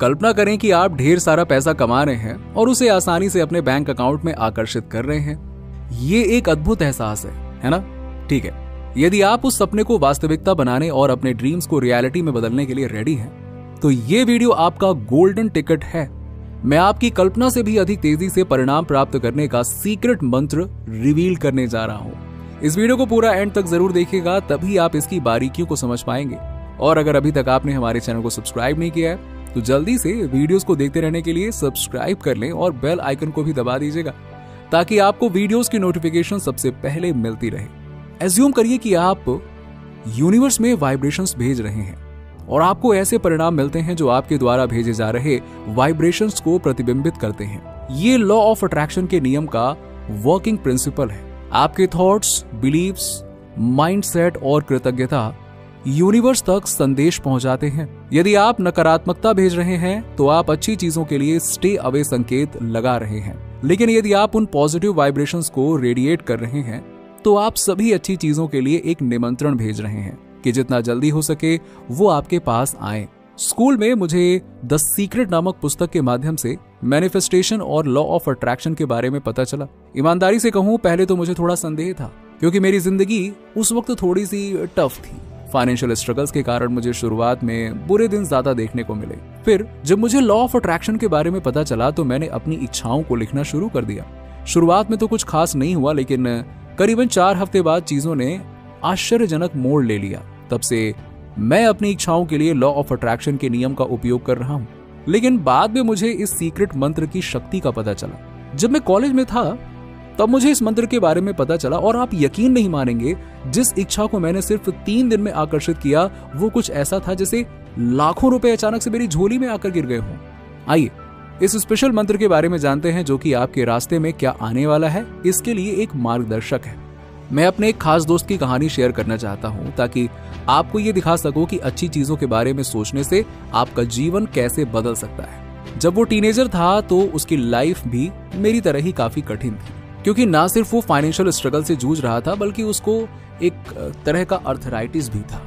कल्पना करें कि आप ढेर सारा पैसा कमा रहे हैं और उसे आसानी से अपने बैंक अकाउंट में आकर्षित कर रहे हैं। ये एक अद्भुत एहसास है ना? ठीक है, यदि आप उस सपने को वास्तविकता बनाने और अपने ड्रीम्स को रियलिटी में बदलने के लिए रेडी हैं, तो ये वीडियो आपका गोल्डन टिकट है। मैं आपकी कल्पना से भी अधिक तेजी से परिणाम प्राप्त करने का सीक्रेट मंत्र रिवील करने जा रहा हूं। इस वीडियो को पूरा एंड तक जरूर देखिएगा, तभी आप इसकी बारीकियों को समझ पाएंगे। और अगर अभी तक आपने हमारे चैनल को सब्सक्राइब नहीं किया है तो जल्दी से वीडियोस को देखते रहने के लिए सब्सक्राइब कर लें और बेल आइकन को भी दबा दीजिएगा, ताकि आपको वीडियोस की नोटिफिकेशन सबसे पहले मिलती रहे। एज्यूम करिए कि आप यूनिवर्स में वाइब्रेशंस भेज रहे हैं और आपको ऐसे परिणाम मिलते हैं जो आपके द्वारा भेजे जा रहे वाइब्रेशंस को प्रतिबिंबित करते हैं। ये लॉ ऑफ अट्रैक्शन के नियम का वर्किंग प्रिंसिपल है। आपके थॉट्स, बिलीव्स, माइंडसेट और कृतज्ञता यूनिवर्स तक संदेश पहुंचाते हैं। यदि आप नकारात्मकता भेज रहे हैं तो आप अच्छी चीजों के लिए स्टे अवे संकेत लगा रहे हैं, लेकिन यदि आप उन पॉजिटिव वाइब्रेशंस को रेडिएट कर रहे हैं तो आप सभी अच्छी चीजों के लिए एक निमंत्रण भेज रहे हैं कि जितना जल्दी हो सके वो आपके पास आए। स्कूल में मुझे द सीक्रेट नामक पुस्तक के माध्यम से मैनिफेस्टेशन और लॉ ऑफ अट्रैक्शन के बारे में पता चला। ईमानदारी से कहूं, पहले तो मुझे थोड़ा संदेह था, क्योंकि मेरी जिंदगी उस वक्त थोड़ी सी टफ थी। फाइनेंशियल स्ट्रगल्स के कारण मुझे शुरुआत में बुरे दिन ज्यादा देखने को मिले। फिर जब मुझे लॉ ऑफ अट्रैक्शन के बारे में पता चला तो मैंने अपनी इच्छाओं को लिखना शुरू कर दिया। शुरुआत में तो कुछ खास नहीं हुआ, लेकिन करीबन 4 हफ्ते बाद चीजों ने आश्चर्यजनक मोड़ ले लिया। तब से मैं अपनी इच्छाओं के लिए लॉ ऑफ अट्रैक्शन के नियम का उपयोग कर रहा हूँ। लेकिन बाद में मुझे इस सीक्रेट मंत्र की शक्ति का पता चला। जब मैं कॉलेज में था तब मुझे इस मंत्र के बारे में पता चला, और आप यकीन नहीं मानेंगे, जिस इच्छा को मैंने सिर्फ 3 दिन में आकर्षित किया वो कुछ ऐसा था जैसे लाखों रुपए अचानक से मेरी झोली में आकर गिर गए हों। आइए इस स्पेशल मंत्र के बारे में जानते हैं, जो कि आपके रास्ते में क्या आने वाला है इसके लिए एक मार्गदर्शक है। मैं अपने एक खास दोस्त की कहानी शेयर करना चाहता हूं, ताकि आपको ये दिखा सकूं कि अच्छी चीजों के बारे में सोचने से आपका जीवन कैसे बदल सकता है। जब वो टीनेजर था तो उसकी लाइफ भी मेरी तरह ही काफी कठिन थी, क्योंकि ना सिर्फ वो फाइनेंशियल स्ट्रगल से जूझ रहा था, बल्कि उसको एक तरह का अर्थराइटिस भी था।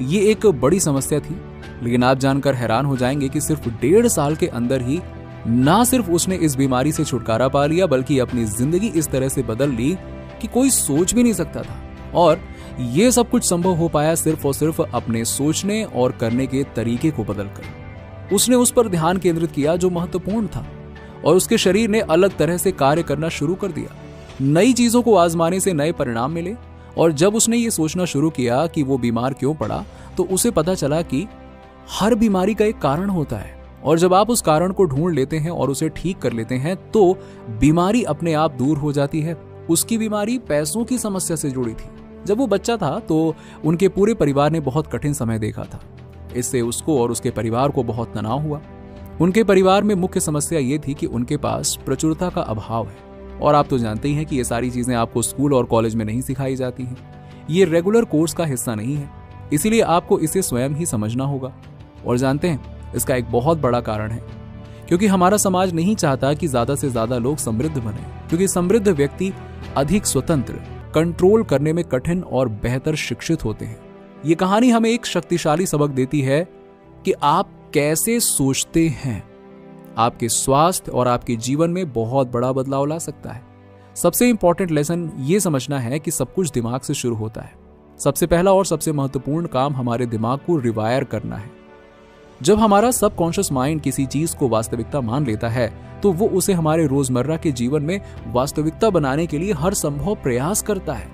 ये एक बड़ी समस्या थी, लेकिन आप जानकर हैरान हो जाएंगे कि सिर्फ 1.5 साल के अंदर ही ना सिर्फ उसने इस बीमारी से छुटकारा पा लिया, बल्कि अपनी जिंदगी इस तरह से बदल ली कि कोई सोच भी नहीं सकता था। और ये सब कुछ संभव हो पाया सिर्फ और सिर्फ अपने सोचने और करने के तरीके को बदलकर। उसने उस पर ध्यान केंद्रित किया जो महत्वपूर्ण था, और उसके शरीर ने अलग तरह से कार्य करना शुरू कर दिया। नई चीजों को आजमाने से नए परिणाम मिले, और जब उसने ये सोचना शुरू किया कि वो बीमार क्यों पड़ा, तो उसे पता चला कि हर बीमारी का एक कारण होता है, और जब आप उस कारण को ढूंढ लेते हैं और उसे ठीक कर लेते हैं तो बीमारी अपने आप दूर हो जाती है। उसकी बीमारी पैसों की समस्या से जुड़ी थी। जब वो बच्चा था तो उनके पूरे परिवार ने बहुत कठिन समय देखा था। इससे उसको और उसके परिवार को बहुत तनाव हुआ। उनके परिवार में मुख्य समस्या ये थी कि उनके पास प्रचुरता का अभाव है, और आप तो जानते ही हैं कि ये सारी चीजें आपको स्कूल और कॉलेज में नहीं सिखाई जाती हैं। ये रेगुलर कोर्स का हिस्सा नहीं है, इसीलिए आपको इसे स्वयं ही समझना होगा। और जानते हैं, इसका एक बहुत बड़ा कारण है क्योंकि हमारा समाज नहीं चाहता कि ज्यादा से ज्यादा लोग समृद्ध बने, क्योंकि समृद्ध व्यक्ति अधिक स्वतंत्र, कंट्रोल करने में कठिन और बेहतर शिक्षित होते हैं। ये कहानी हमें एक शक्तिशाली सबक देती है कि आप कैसे सोचते हैं आपके स्वास्थ्य और आपके जीवन में बहुत बड़ा बदलाव ला सकता है। सबसे इंपॉर्टेंट लेसन ये समझना है कि सब कुछ दिमाग से शुरू होता है। सबसे पहला और सबसे महत्वपूर्ण काम हमारे दिमाग को रिवायर करना है। जब हमारा सबकॉन्शियस माइंड किसी चीज को वास्तविकता मान लेता है तो वो उसे हमारे रोजमर्रा के जीवन में वास्तविकता बनाने के लिए हर संभव प्रयास करता है।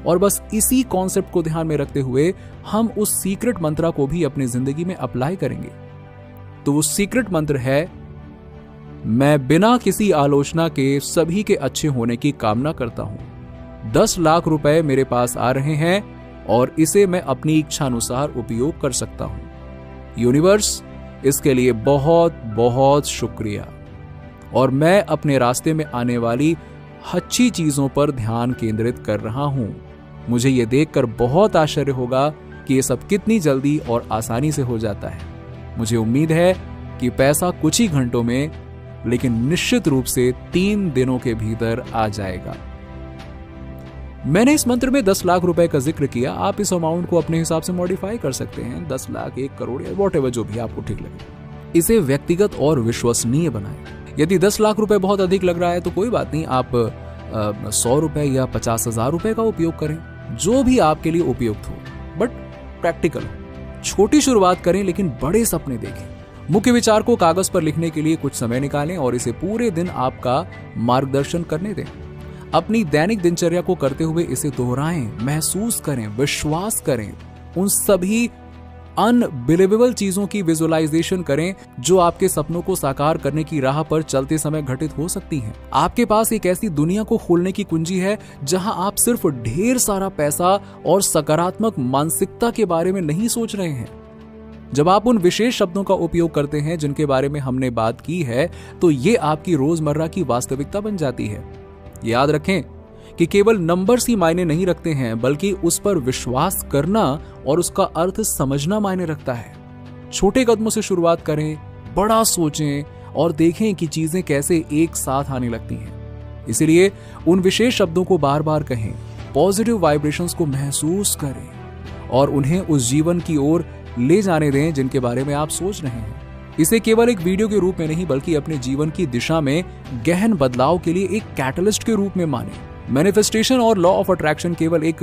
और बस इसी कॉन्सेप्ट को ध्यान में रखते हुए हम उस सीक्रेट मंत्र को भी अपनी जिंदगी में अप्लाई करेंगे। तो वो सीक्रेट मंत्र है, मैं बिना किसी आलोचना के सभी के अच्छे होने की कामना करता हूं। 10 लाख रुपए मेरे पास आ रहे हैं और इसे मैं अपनी इच्छानुसार उपयोग कर सकता हूं। यूनिवर्स, इसके लिए बहुत बहुत शुक्रिया, और मैं अपने रास्ते में आने वाली अच्छी चीजों पर ध्यान केंद्रित कर रहा हूं। मुझे यह देखकर बहुत आश्चर्य होगा कि यह सब कितनी जल्दी और आसानी से हो जाता है। मुझे उम्मीद है कि पैसा कुछ ही घंटों में, लेकिन निश्चित रूप से 3 दिनों के भीतर आ जाएगा। मैंने इस मंत्र में 10 लाख रुपए का जिक्र किया। आप इस अमाउंट को अपने हिसाब से मॉडिफाई कर सकते हैं, 10 लाख, 1 करोड़ या वॉट एवर, जो भी आपको ठीक लगे। इसे व्यक्तिगत और विश्वसनीय बनाएं। यदि 10 लाख रुपए बहुत अधिक लग रहा है तो कोई बात नहीं, आप 100 रुपए या 50,000 रुपए का उपयोग करें, जो भी आपके लिए उपयुक्त हो, बट प्रैक्टिकल। छोटी शुरुआत करें लेकिन बड़े सपने देखें। मुख्य विचार को कागज पर लिखने के लिए कुछ समय निकालें और इसे पूरे दिन आपका मार्गदर्शन करने दें। अपनी दैनिक दिनचर्या को करते हुए इसे दोहराएं, महसूस करें, विश्वास करें। उन सभी अनबिलीवेबल चीजों की विजुअलाइजेशन करें जो आपके सपनों को साकार करने की राह पर चलते समय घटित हो सकती हैं। आपके पास एक ऐसी दुनिया को खोलने की कुंजी है जहां आप सिर्फ ढेर सारा पैसा और सकारात्मक मानसिकता के बारे में नहीं सोच रहे हैं। जब आप उन विशेष शब्दों का उपयोग करते हैं जिनके बारे में हमने बात की है, तो ये आपकी रोजमर्रा की वास्तविकता बन जाती है। याद रखें कि केवल नंबर्स ही मायने नहीं रखते हैं, बल्कि उस पर विश्वास करना और उसका अर्थ समझना मायने रखता है। छोटे कदमों से शुरुआत करें, बड़ा सोचें और देखें कि चीजें कैसे एक साथ आने लगती हैं। इसलिए उन विशेष शब्दों को बार बार कहें, पॉजिटिव वाइब्रेशंस को महसूस करें और उन्हें उस जीवन की ओर ले जाने दें जिनके बारे में आप सोच रहे हैं। इसे केवल एक वीडियो के रूप में नहीं, बल्कि अपने जीवन की दिशा में गहन बदलाव के लिए एक कैटलिस्ट के रूप में माने। मैनिफेस्टेशन और लॉ ऑफ अट्रैक्शन केवल एक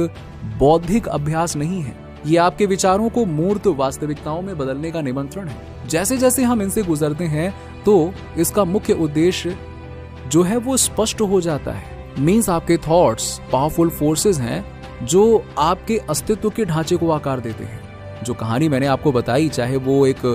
बौद्धिक अभ्यास नहीं है, ये आपके विचारों को मूर्त वास्तविकताओं में बदलने का निमंत्रण है। जैसे जैसे हम इनसे गुजरते हैं तो इसका मुख्य उद्देश्य जो है वो स्पष्ट हो जाता है। मीन्स आपके थॉट्स पावरफुल फोर्सेस हैं जो आपके अस्तित्व के ढांचे को आकार देते हैं। जो कहानी मैंने आपको बताई, चाहे वो एक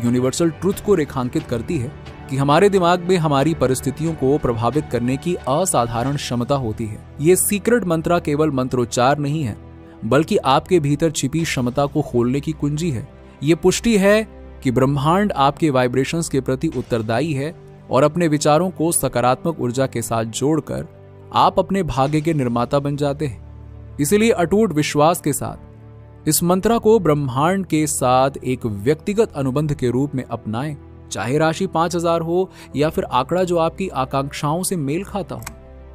यूनिवर्सल ट्रुथ को रेखांकित करती है कि हमारे दिमाग में हमारी परिस्थितियों को प्रभावित करने की असाधारण क्षमता होती है। ये सीक्रेट मंत्रा केवल मंत्रोच्चार नहीं है, बल्कि आपके भीतर छिपी क्षमता को खोलने की कुंजी है। ये पुष्टि है कि ब्रह्मांड आपके वाइब्रेशंस के प्रति उत्तरदायी है और अपने विचारों को सकारात्मक ऊर्जा के साथ जोड़कर आप अपने भाग्य के निर्माता बन जाते हैं। इसीलिए अटूट विश्वास के साथ इस मंत्रा को ब्रह्मांड के साथ एक व्यक्तिगत अनुबंध के रूप में अपनाएं, चाहे राशि 5,000 हो या फिर आंकड़ा जो आपकी आकांक्षाओं से मेल खाता हो।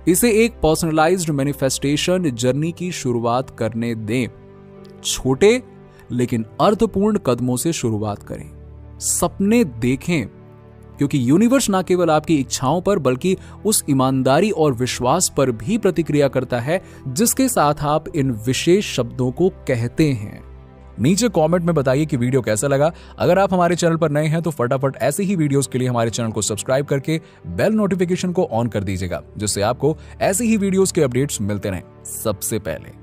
इसे एक पर्सनलाइज्ड मैनिफेस्टेशन जर्नी की शुरुआत करने दें। छोटे लेकिन अर्थपूर्ण कदमों से शुरुआत करें। सपने देखें, क्योंकि यूनिवर्स ना केवल आपकी इच्छाओं पर बल्कि उस ईमानदारी और विश्वास पर भी प्रतिक्रिया करता है जिसके साथ आप इन विशेष शब्दों को कहते हैं। नीचे कमेंट में बताइए कि वीडियो कैसा लगा। अगर आप हमारे चैनल पर नए हैं तो फटाफट ऐसे ही वीडियोस के लिए हमारे चैनल को सब्सक्राइब करके बेल नोटिफिकेशन को ऑन कर दीजिएगा, जिससे आपको ऐसे ही वीडियोस के अपडेट्स मिलते रहें सबसे पहले।